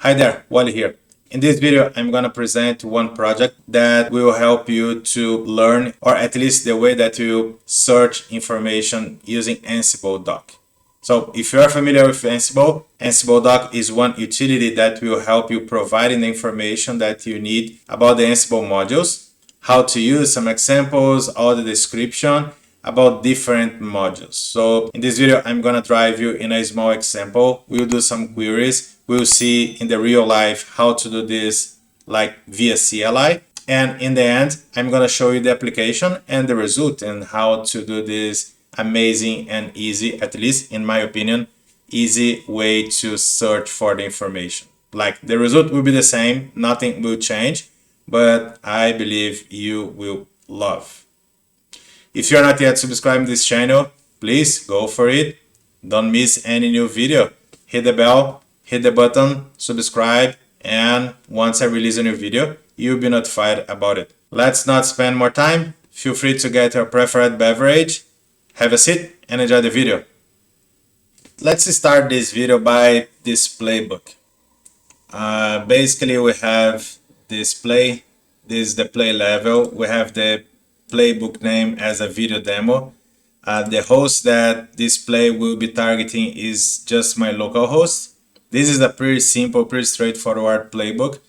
Hi there, Wally here. In this video, I'm going to present one project that will help you to learn, or at least the way that you search information using Ansible-Doc. So if you are familiar with Ansible, Ansible-Doc is one utility that will help you providing the information that you need about the Ansible modules, how to use some examples, all the description about different modules. So in this video, I'm going to drive you in a small example. We'll do some queries. We'll see in the real life how to do this like via CLI. And in the end, I'm going to show you the application and the result and how to do this amazing and easy, at least in my opinion, easy way to search for the information. Like the result will be the same, nothing will change, but I believe you will love. If you're not yet subscribed to this channel, please go for it. Don't miss any new video. Hit the bell, hit the button, subscribe, and once I release a new video, you'll be notified about it. Let's not spend more time. Feel free to get your preferred beverage, have a seat, and enjoy the video. Let's start this video by this playbook. Basically, we have this play. This is the play level. We have the playbook name as a video demo. The host that this play will be targeting is just my local host. This is a pretty simple, pretty straightforward playbook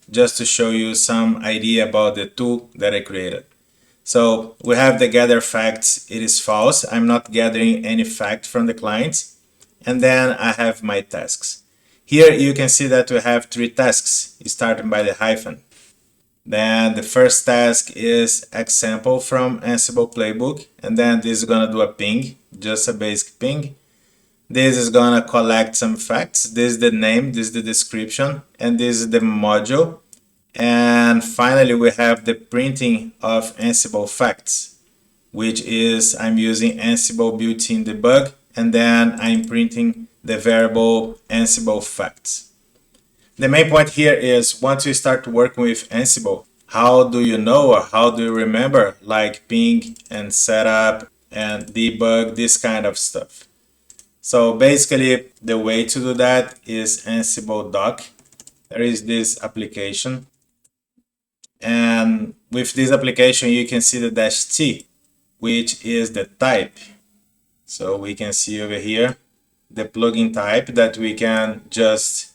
just to show you some idea about the tool that I created. So we have the gather facts. It is false. I'm not gathering any fact from the clients. And then I have my tasks. Here you can see that we have 3 tasks starting by the hyphen. Then the first task is example from Ansible Playbook, and then this is gonna do a ping, just a basic ping. This is gonna collect some facts. This is the name, this is the description, and this is the module. And finally, we have the printing of Ansible facts, which is I'm using ansible.builtin.debug, and then I'm printing the variable Ansible facts. The main point here is once you start working with Ansible, how do you know or how do you remember like ping and setup and debug, this kind of stuff. So basically the way to do that is Ansible-Doc. There is this application. And with this application, you can see the -t, which is the type. So we can see over here the plugin type that we can just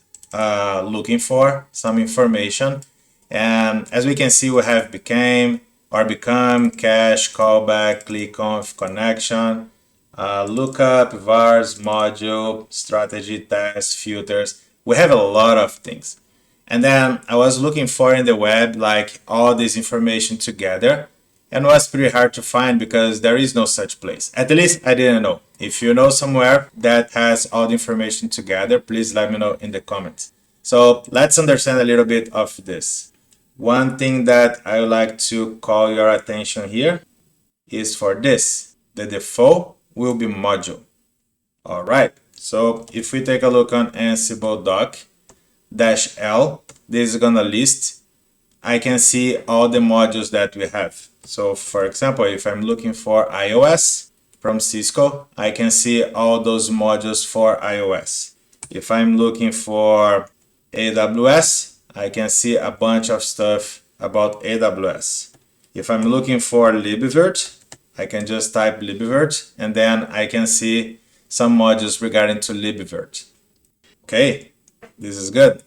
looking for some information, and as we can see we have became or become, cache, callback, click conf, connection, lookup, vars, module, strategy, test, filters. We have a lot of things. And then I was looking for in the web like all this information together, and it was pretty hard to find because there is no such place. At least I didn't know. If you know somewhere that has all the information together, please let me know in the comments. So let's understand a little bit of this. One thing that I would like to call your attention here is for this. The default will be module. All right. So if we take a look on ansible-doc-html, this is gonna list. I can see all the modules that we have. So for example, if I'm looking for iOS from Cisco, I can see all those modules for iOS. If I'm looking for AWS, I can see a bunch of stuff about AWS. If I'm looking for libvirt, I can just type libvirt and then I can see some modules regarding to libvirt. Okay, this is good.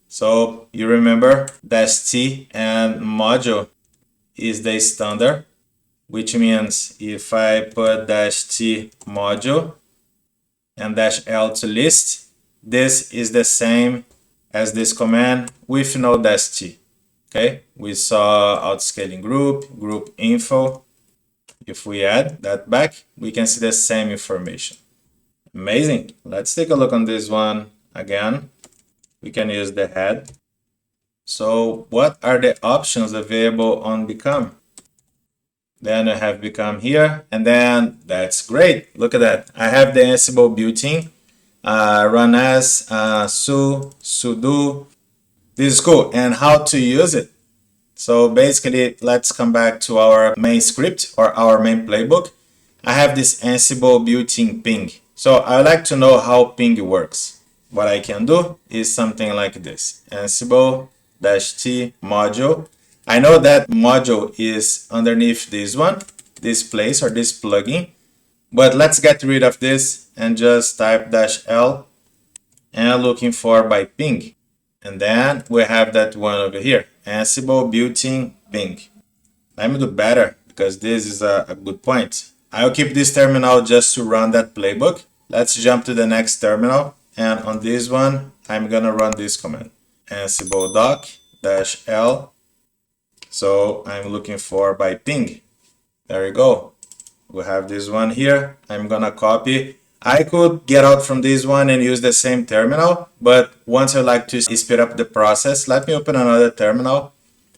So you remember -t and module is the standard, which means if I put -t module and -l to list, this is the same as this command with no -t. Okay, we saw outscaling group info. If we add that back, we can see the same information. Amazing. Let's take a look on this one again. We can use the head. So what are the options available on become? Then I have become here, and then that's great. Look at that. I have the Ansible built-in, run as, sudo. This is cool. And how to use it. So basically, let's come back to our main script or our main playbook. I have this Ansible built-in ping. So I would like to know how ping works. what I can do is something like this: ansible-t module. I know that module is underneath this one, this place or this plugin, but let's get rid of this and just type -l and looking for by ping. And then we have that one over here, ansible-builtin.ping. Let me do better because this is a good point. I'll keep this terminal just to run that playbook. Let's jump to the next terminal. And on this one, I'm gonna run this command, ansible-doc-l. So I'm looking for by ping. There you go. We have this one here. I'm gonna copy. I could get out from this one and use the same terminal, but once I like to speed up the process, let me open another terminal.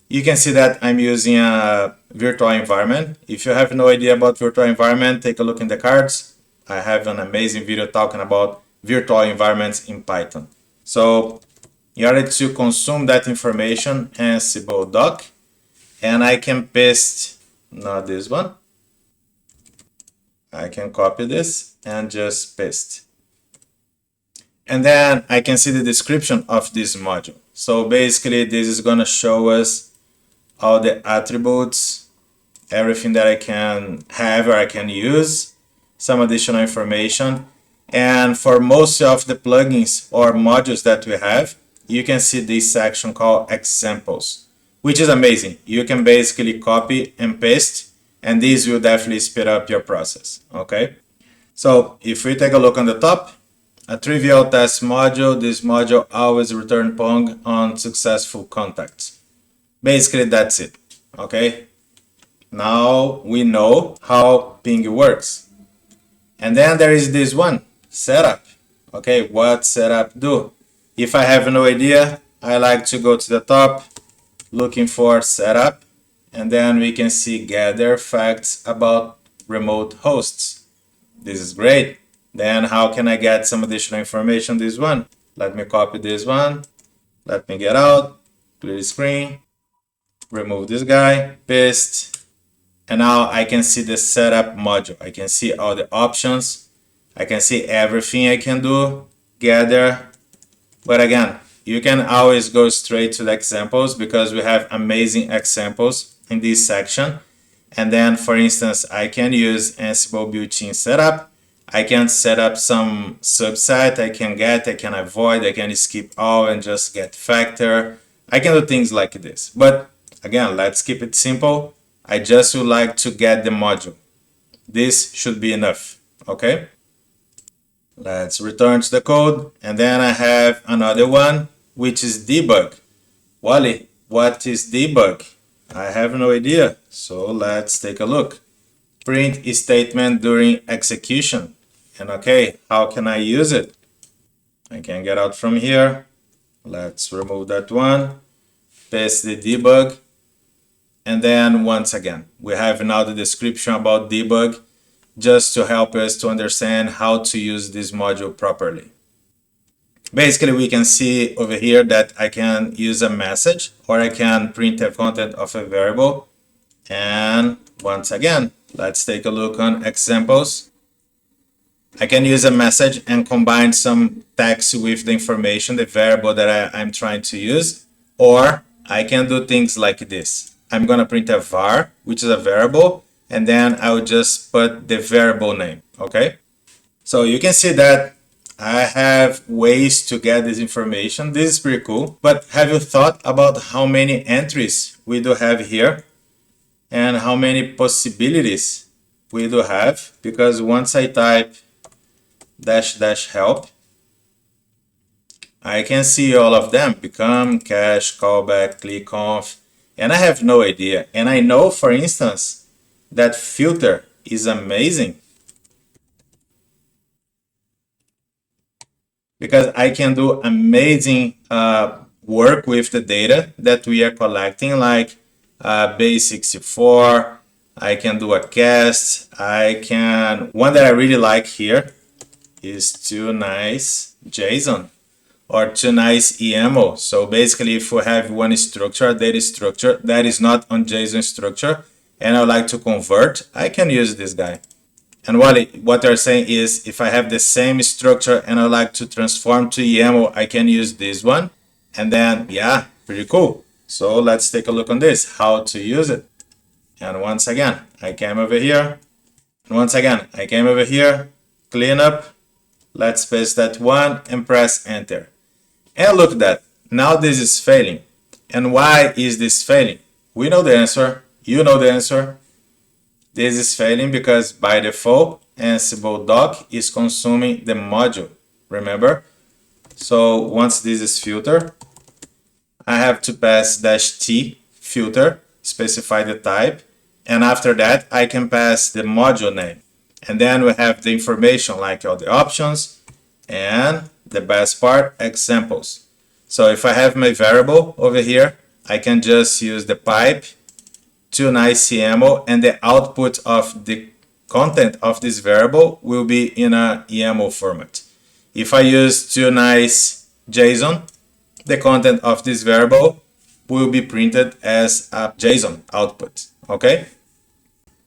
You can see that I'm using a virtual environment. If you have no idea about virtual environment, take a look in the cards. I have an amazing video talking about virtual environments in Python. So in order to consume that information, ansible-doc, and I can paste, not this one. I can copy this and just paste. And then I can see the description of this module. So basically this is going to show us all the attributes, everything that I can have or I can use, some additional information. And for most of the plugins or modules that we have, you can see this section called examples, which is amazing. You can basically copy and paste, and this will definitely speed up your process, okay? So if we take a look on the top, a trivial test module, this module always return pong on successful contacts. Basically, that's it, okay? Now we know how ping works. And then there is this one, setup. Okay, what setup do? If I have no idea, I like to go to the top, looking for setup, and then we can see gather facts about remote hosts. This is great. Then how can I get some additional information? This one. Let me copy this one. Let me get out, clear the screen, remove this guy, paste, and now I can see the setup module. I can see all the options. I can see everything I can do, gather. But again, you can always go straight to the examples because we have amazing examples in this section. And then, for instance, I can use Ansible built-in setup. I can set up some subset. I can get, I can avoid, I can skip all and just get factor. I can do things like this. But again, let's keep it simple. I just would like to get the module. This should be enough, okay? Let's return to the code. And then I have another one, which is debug. Wally, what is debug? I have no idea. So let's take a look. Print statement during execution. And okay, how can I use it? I can get out from here. Let's remove that one. Paste the debug. And then once again, we have now the description about debug just to help us to understand how to use this module properly. Basically, we can see over here that I can use a message or I can print the content of a variable. And once again, let's take a look on examples. I can use a message and combine some text with the information, the variable that I'm trying to use, or I can do things like this. I'm going to print a var, which is a variable, and then I'll just put the variable name, okay? So you can see that I have ways to get this information. This is pretty cool, but have you thought about how many entries we do have here and how many possibilities we do have? Because once I type --help, I can see all of them: become, cache, callback, click conf, and I have no idea. And I know, for instance, that filter is amazing because I can do amazing work with the data that we are collecting, like base64. I can do a cast. One that I really like here is too nice JSON or too nice YAML. So basically, if we have one structure, data structure that is not on JSON structure, and I would like to convert, I can use this guy. And what they're saying is, if I have the same structure and I like to transform to YAML, I can use this one. And then, yeah, pretty cool. So let's take a look on this, how to use it. And once again, I came over here. And once again, I came over here, clean up. Let's paste that one and press enter. And look at that. Now this is failing. And why is this failing? We know the answer. You know the answer. This is failing because by default, Ansible doc is consuming the module. Remember? So once this is filtered, I have to pass -t filter, specify the type. And after that, I can pass the module name. And then we have the information like all the options and the best part, examples. So if I have my variable over here, I can just use the pipe to nice YAML, and the output of the content of this variable will be in a YAML format. If I use to nice JSON, the content of this variable will be printed as a JSON output. Okay?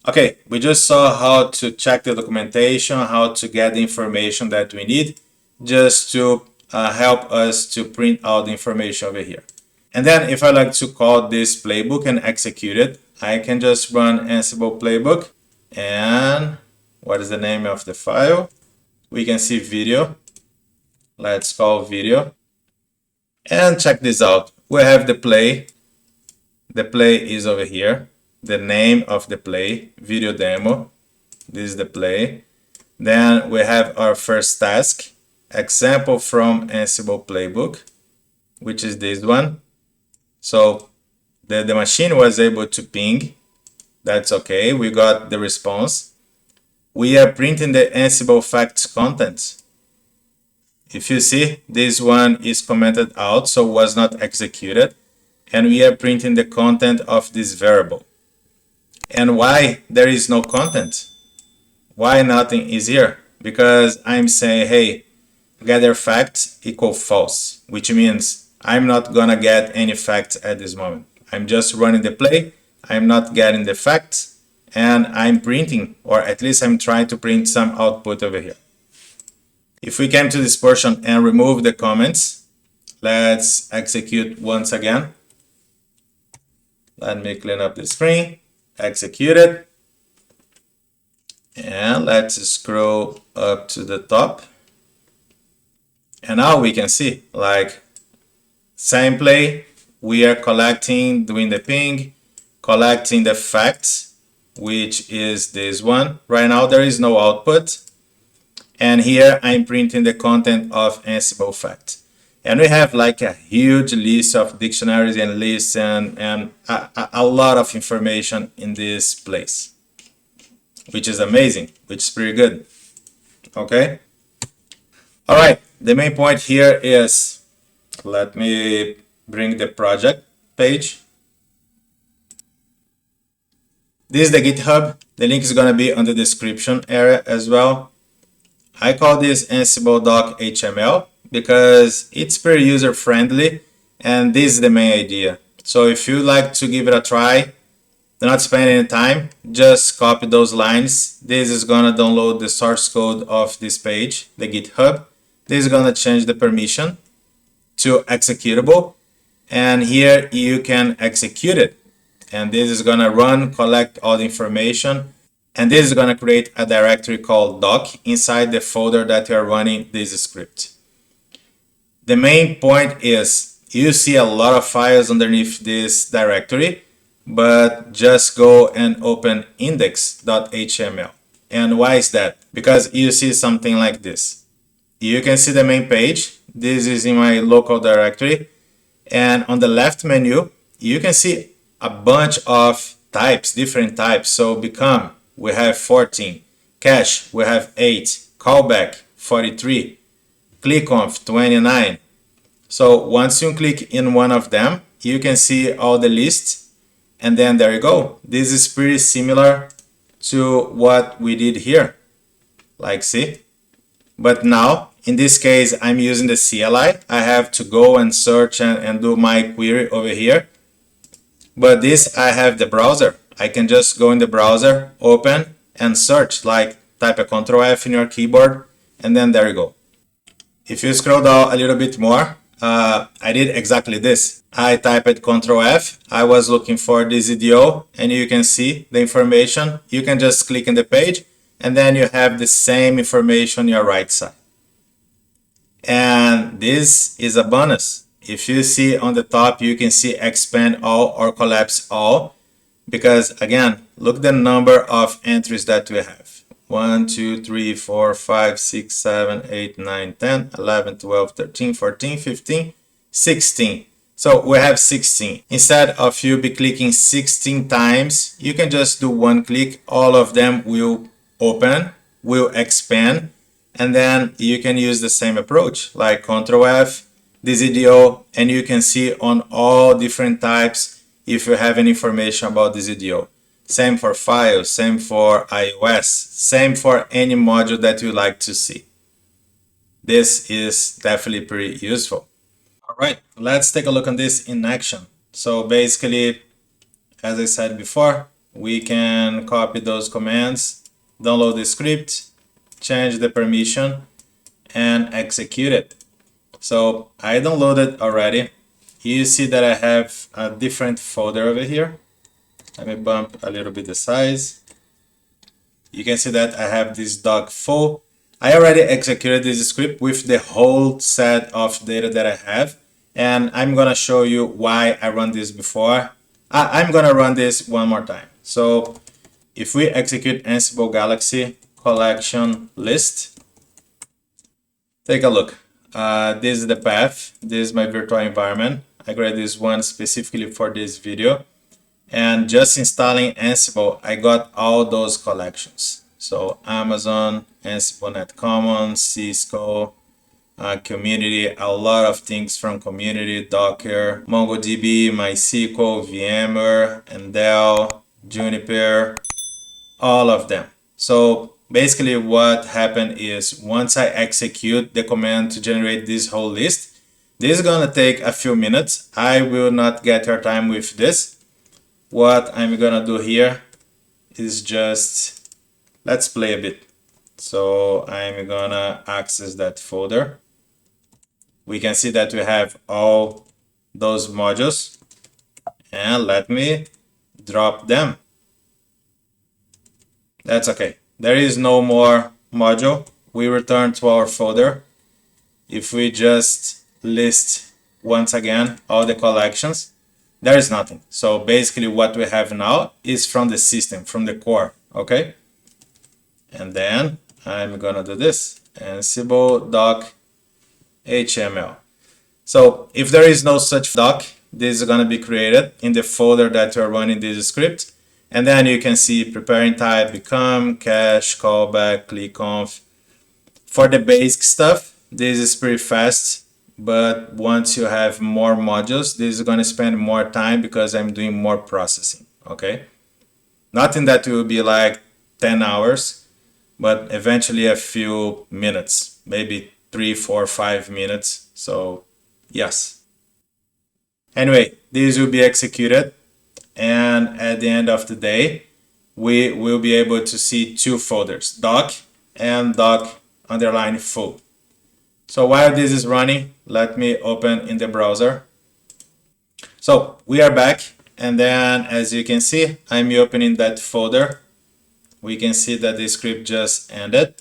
Okay, we just saw how to check the documentation, how to get the information that we need just to help us to print out the information over here. And then if I like to call this playbook and execute it, I can just run ansible playbook. And what is the name of the file? We can see video. Let's call video. And check this out. We have the play. The play is over here. The name of the play, video demo. This is the play. Then we have our first task, example from Ansible playbook, which is this one. So the machine was able to ping. That's okay. We got the response. We are printing the Ansible facts content. If you see, this one is commented out, so was not executed. And we are printing the content of this variable. And why there is no content? Why nothing is here? Because I'm saying, hey, gather facts equal false, which means I'm not gonna get any facts at this moment. I'm just running the play, I'm not getting the facts, and I'm printing, or at least I'm trying to print some output over here. If we came to this portion and remove the comments, let's execute once again. Let me clean up the screen, execute it, and let's scroll up to the top. And now we can see, like, same play, we are collecting, doing the ping, collecting the facts, which is this one. Right now there is no output. And here I'm printing the content of Ansible fact. And we have like a huge list of dictionaries and lists and a lot of information in this place, which is amazing, which is pretty good. Okay. All right. The main point here is, let me bring the project page. This is the GitHub. The link is going to be on the description area as well. I call this ansible-doc-html because it's pretty user friendly, and this is the main idea. So if you like to give it a try, do not spend any time, just copy those lines. This is gonna download the source code of this page, the GitHub. This is gonna change the permission to executable, and here you can execute it. And this is gonna run, collect all the information. And this is going to create a directory called doc inside the folder that you are running this script. The main point is you see a lot of files underneath this directory, but just go and open index.html. And why is that? Because you see something like this. You can see the main page. This is in my local directory. And on the left menu, you can see a bunch of types, different types. So become, we have 14, cache, we have 8, callback, 43, click-conf, 29. So once you click in one of them, you can see all the lists, and then there you go. This is pretty similar to what we did here, like see. But now, in this case, I'm using the CLI. I have to go and search and do my query over here. But this, I have the browser. I can just go in the browser, open, and search. Like type a Ctrl F in your keyboard, and then there you go. If you scroll down a little bit more, I did exactly this. I typed Ctrl F. I was looking for this EDO, and you can see the information. You can just click in the page, and then you have the same information on your right side. And this is a bonus. If you see on the top, you can see expand all or collapse all, because again, look the number of entries that we have. 1, 2, 3, 4, 5, 6, 7, 8, 9, 10, 11, 12, 13, 14, 15, 16. So we have 16. Instead of you be clicking 16 times, you can just do one click. All of them will open, will expand, and then you can use the same approach like Ctrl F, this EDO, and you can see on all different types if you have any information about this EDO. Same for files, same for iOS, same for any module that you like to see. This is definitely pretty useful. All right, let's take a look on this in action. So basically, as I said before, we can copy those commands, download the script, change the permission, and execute it. So I downloaded already. You see that I have a different folder over here. Let me bump a little bit the size. You can see that I have this doc full. I already executed this script with the whole set of data that I have, and I'm gonna show you why I run this before. I'm gonna run this one more time. So if we execute ansible-galaxy collection list, take a look. This is the path. This is my virtual environment. I created this one specifically for this video. And just installing Ansible, I got all those collections. So Amazon, Ansible.net Commons, Cisco, community, a lot of things from community, Docker, MongoDB, MySQL, VMware, Endel, Juniper, all of them. So basically what happened is once I execute the command to generate this whole list, this is gonna take a few minutes. I will not get your time with this. What I'm gonna do here is just, let's play a bit. So I'm gonna access that folder. We can see that we have all those modules, and let me drop them. That's okay. There is no more module. We return to our folder. If we just list once again all the collections, there is nothing. So basically what we have now is from the system, from the core, okay? And then I'm gonna do this, ansible-doc-html. So if there is no such doc, this is gonna be created in the folder that you're running this script. And then you can see preparing type, become, cache, callback, clickconf. For the basic stuff, this is pretty fast. But once you have more modules, this is going to spend more time because I'm doing more processing, okay? Nothing that will be like 10 hours, but eventually a few minutes, maybe 3, 4, 5 minutes. So yes. Anyway, this will be executed. And at the end of the day, we will be able to see two folders, doc and doc_full. So while this is running, let me open in the browser. So we are back, and then as you can see, I'm opening that folder. We can see that the script just ended.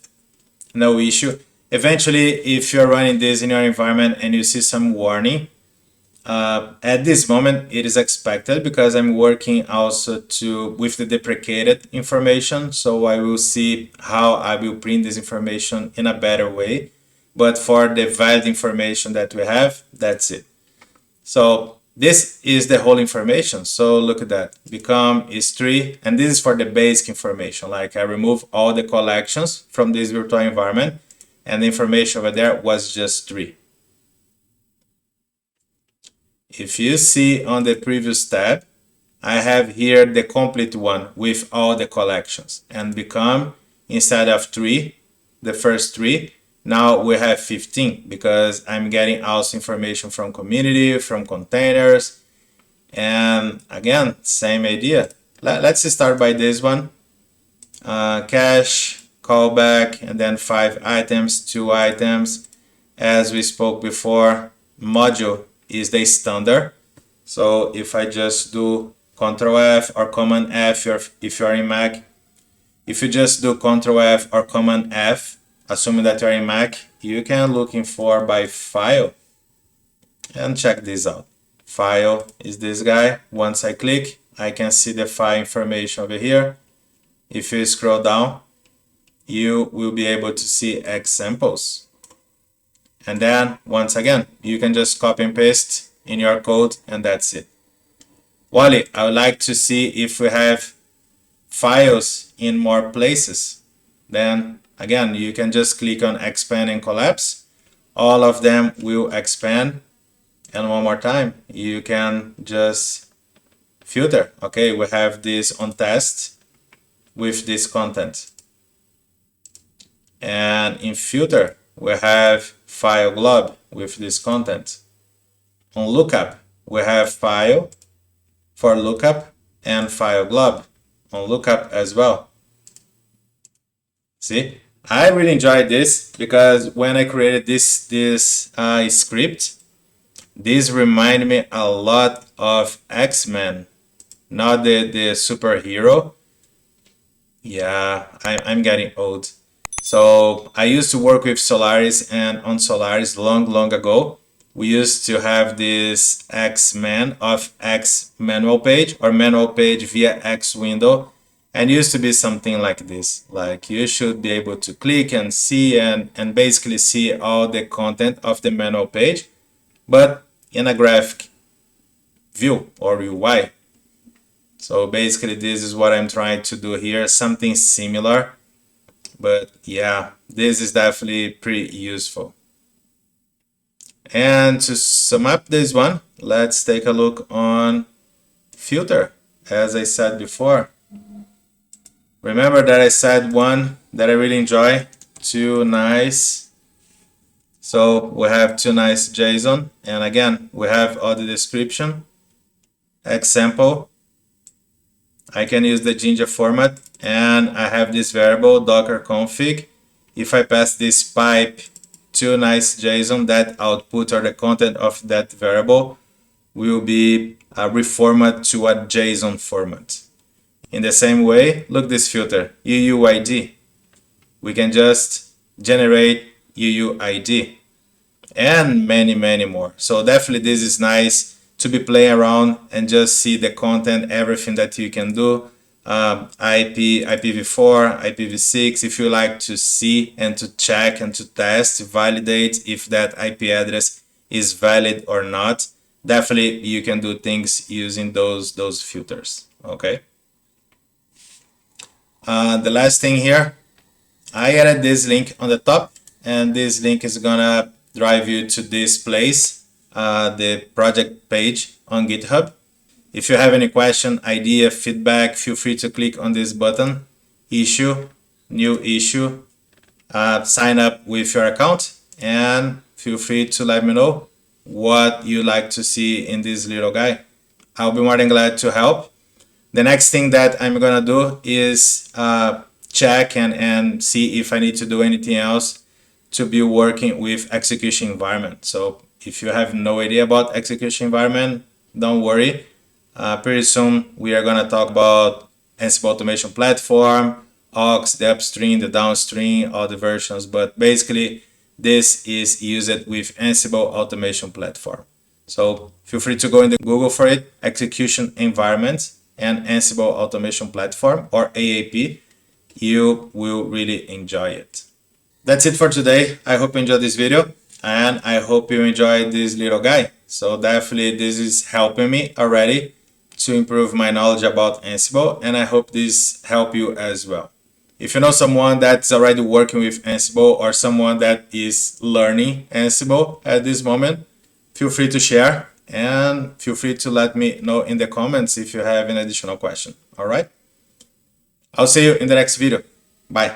No issue. Eventually, if you're running this in your environment and you see some warning, at this moment it is expected because I'm working also with the deprecated information. So I will see how I will print this information in a better way. But for the valid information that we have, that's it. So this is the whole information. So look at that. Become is 3. And this is for the basic information. Like I remove all the collections from this virtual environment. And the information over there was just 3. If you see on the previous tab, I have here the complete one with all the collections. And become, instead of 3, the first 3, now we have 15 because I'm getting also information from community, from containers. And again, same idea. Let's start by this one. Cache, callback, and then 5 items, 2 items. As we spoke before, module is the standard. So if I just do Ctrl F or Command F if you're in Mac, if you just do Ctrl F or Command F, assuming that you're in Mac, you can looking for by file and check this out. File is this guy. Once I click, I can see the file information over here. If you scroll down, you will be able to see examples. And then once again, you can just copy and paste in your code, and that's it. Wally, I would like to see if we have files in more places. Then again, you can just click on expand and collapse. All of them will expand. And one more time, you can just filter. Okay, we have this on test with this content. And in filter, we have file glob with this content. On lookup, we have file for lookup and file glob on lookup as well. See, I really enjoyed this because when I created this script, this reminded me a lot of Xman, not the superhero. Yeah, I'm getting old. So I used to work with Solaris, and on Solaris long ago, we used to have this Xman of X manual page or manual page via X window. And it used to be something like this. Like you should be able to click and see and basically see all the content of the manual page, but in a graphic view or UI. So basically this is what I'm trying to do here, something similar. But yeah, this is definitely pretty useful. And to sum up this one, let's take a look on filter. As I said before, remember that I said one that I really enjoy, too nice. So we have too nice JSON, and again, we have all the description, example. I can use the Jinja format, and I have this variable docker config. If I pass this pipe too nice JSON, that output or the content of that variable will be reformatted to a JSON format. In the same way, look this filter, UUID. We can just generate UUID and many more. So definitely this is nice to be playing around and just see the content, everything that you can do. IPv4, IPv6, if you like to see and to check and to test, validate if that IP address is valid or not. Definitely you can do things using those filters. Okay. The last thing here, I added this link on the top, and this link is gonna drive you to this place, the project page on GitHub. If you have any question, idea, feedback, feel free to click on this button, issue, new issue, sign up with your account, and feel free to let me know what you like to see in this little guy. I'll be more than glad to help. The next thing that I'm gonna do is check and see if I need to do anything else to be working with execution environment. So if you have no idea about execution environment, don't worry. Pretty soon we are gonna talk about Ansible automation platform, aux, the upstream, the downstream, all the versions, but basically this is used with Ansible automation platform. So feel free to go in the Google for it, execution environment and Ansible automation platform or AAP. You will really enjoy it. That's it for today. I hope you enjoyed this video, and I hope you enjoyed this little guy. So definitely this is helping me already to improve my knowledge about Ansible, and I hope this help you as well. If you know someone that's already working with Ansible or someone that is learning Ansible at this moment, feel free to share and feel free to let me know in the comments if you have an additional question. All right? I'll see you in the next video. Bye.